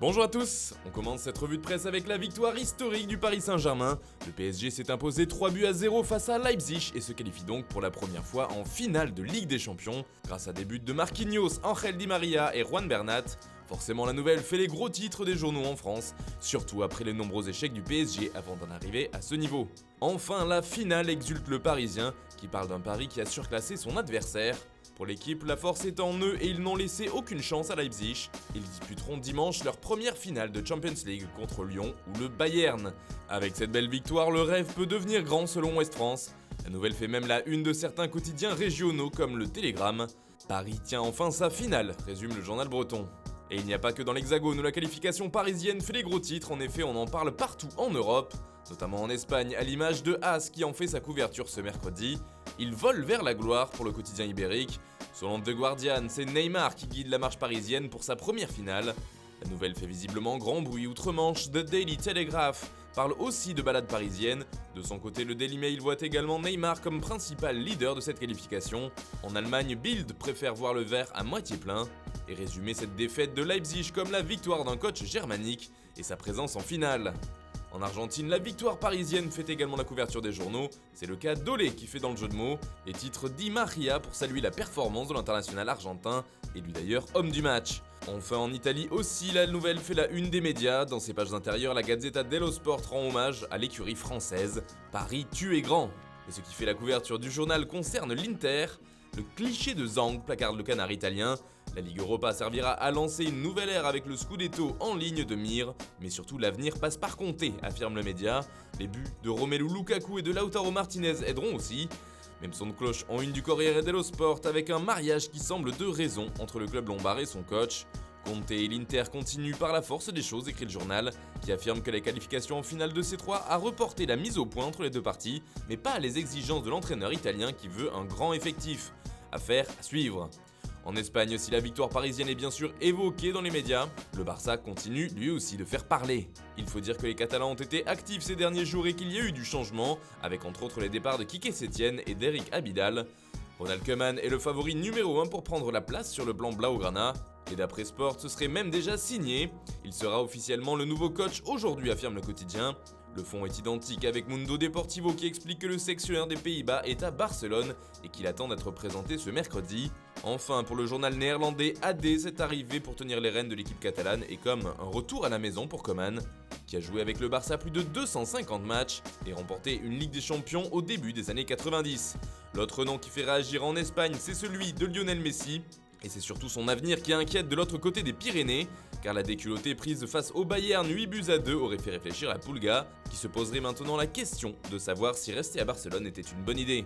Bonjour à tous, on commence cette revue de presse avec la victoire historique du Paris Saint-Germain. Le PSG s'est imposé 3-0 face à Leipzig et se qualifie donc pour la première fois en finale de Ligue des Champions grâce à des buts de Marquinhos, Ángel Di María et Juan Bernat. Forcément la nouvelle fait les gros titres des journaux en France, surtout après les nombreux échecs du PSG avant d'en arriver à ce niveau. Enfin la finale exulte le Parisien qui parle d'un Paris qui a surclassé son adversaire. Pour l'équipe, la force est en eux et ils n'ont laissé aucune chance à Leipzig. Ils disputeront dimanche leur première finale de Champions League contre Lyon ou le Bayern. Avec cette belle victoire, le rêve peut devenir grand selon Ouest France. La nouvelle fait même la une de certains quotidiens régionaux comme le Télégramme. Paris tient enfin sa finale, résume le journal breton. Et il n'y a pas que dans l'Hexagone où la qualification parisienne fait les gros titres, en effet on en parle partout en Europe, notamment en Espagne à l'image de As qui en fait sa couverture ce mercredi. Il vole vers la gloire pour le quotidien ibérique. Selon The Guardian, c'est Neymar qui guide la marche parisienne pour sa première finale. La nouvelle fait visiblement grand bruit outre-Manche. The Daily Telegraph parle aussi de balade parisienne. De son côté, le Daily Mail voit également Neymar comme principal leader de cette qualification. En Allemagne, Bild préfère voir le verre à moitié plein et résumer cette défaite de Leipzig comme la victoire d'un coach germanique et sa présence en finale. En Argentine, la victoire parisienne fait également la couverture des journaux. C'est le cas d'Olé qui fait dans le jeu de mots et titre Di María pour saluer la performance de l'international argentin, élu d'ailleurs homme du match. Enfin en Italie aussi, la nouvelle fait la une des médias. Dans ses pages intérieures, la Gazzetta dello Sport rend hommage à l'écurie française. Paris tue et grand. Et ce qui fait la couverture du journal concerne l'Inter. Le cliché de Zang placarde le canard italien. La Ligue Europa servira à lancer une nouvelle ère avec le Scudetto en ligne de mire, mais surtout l'avenir passe par Conte, affirme le média. Les buts de Romelu Lukaku et de Lautaro Martinez aideront aussi. Même son de cloche en une du Corriere dello Sport avec un mariage qui semble de raison entre le club lombard et son coach. Conte et l'Inter continuent par la force des choses, écrit le journal, qui affirme que la qualification en finale de C3 a reporté la mise au point entre les deux parties, mais pas les exigences de l'entraîneur italien qui veut un grand effectif. Affaire à suivre. En Espagne aussi, la victoire parisienne est bien sûr évoquée dans les médias. Le Barça continue lui aussi de faire parler. Il faut dire que les Catalans ont été actifs ces derniers jours et qu'il y a eu du changement, avec entre autres les départs de Quique Setién et d'Eric Abidal. Ronald Koeman est le favori numéro 1 pour prendre la place sur le plan blaugrana. Et d'après Sport, ce serait même déjà signé. Il sera officiellement le nouveau coach aujourd'hui, affirme le quotidien. Le fond est identique avec Mundo Deportivo qui explique que le sélectionneur des Pays-Bas est à Barcelone et qu'il attend d'être présenté ce mercredi. Enfin, pour le journal néerlandais, AD s'est arrivé pour tenir les rênes de l'équipe catalane et comme un retour à la maison pour Koeman, qui a joué avec le Barça plus de 250 matchs et remporté une Ligue des Champions au début des années 90. L'autre nom qui fait réagir en Espagne, c'est celui de Lionel Messi. Et c'est surtout son avenir qui inquiète de l'autre côté des Pyrénées, car la déculottée prise face au Bayern 8-2 aurait fait réfléchir la Pulga, qui se poserait maintenant la question de savoir si rester à Barcelone était une bonne idée.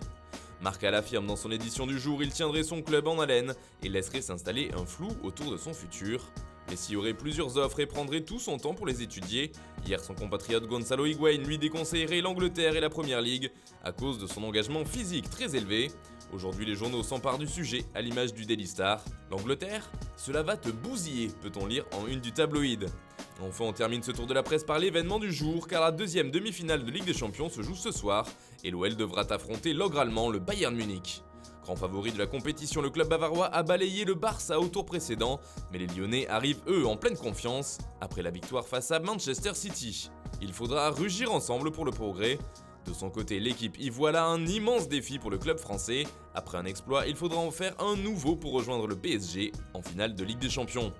Marca l'affirme dans son édition du jour, il tiendrait son club en haleine et laisserait s'installer un flou autour de son futur. Messi aurait plusieurs offres et prendrait tout son temps pour les étudier. Hier, son compatriote Gonzalo Higuaín lui déconseillerait l'Angleterre et la Première Ligue à cause de son engagement physique très élevé. Aujourd'hui, les journaux s'emparent du sujet, à l'image du Daily Star. L'Angleterre ? Cela va te bousiller, peut-on lire en une du tabloïd. Enfin, on termine ce tour de la presse par l'événement du jour, car la deuxième demi-finale de Ligue des Champions se joue ce soir, et l'OL devra affronter l'ogre allemand, le Bayern Munich. Grand favori de la compétition, le club bavarois a balayé le Barça au tour précédent, mais les Lyonnais arrivent eux en pleine confiance, après la victoire face à Manchester City. Il faudra rugir ensemble pour le progrès. De son côté, l'équipe y voit là un immense défi pour le club français. Après un exploit, il faudra en faire un nouveau pour rejoindre le PSG en finale de Ligue des Champions.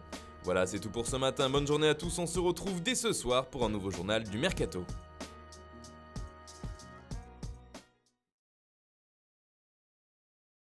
Voilà, c'est tout pour ce matin. Bonne journée à tous, on se retrouve dès ce soir pour un nouveau journal du Mercato.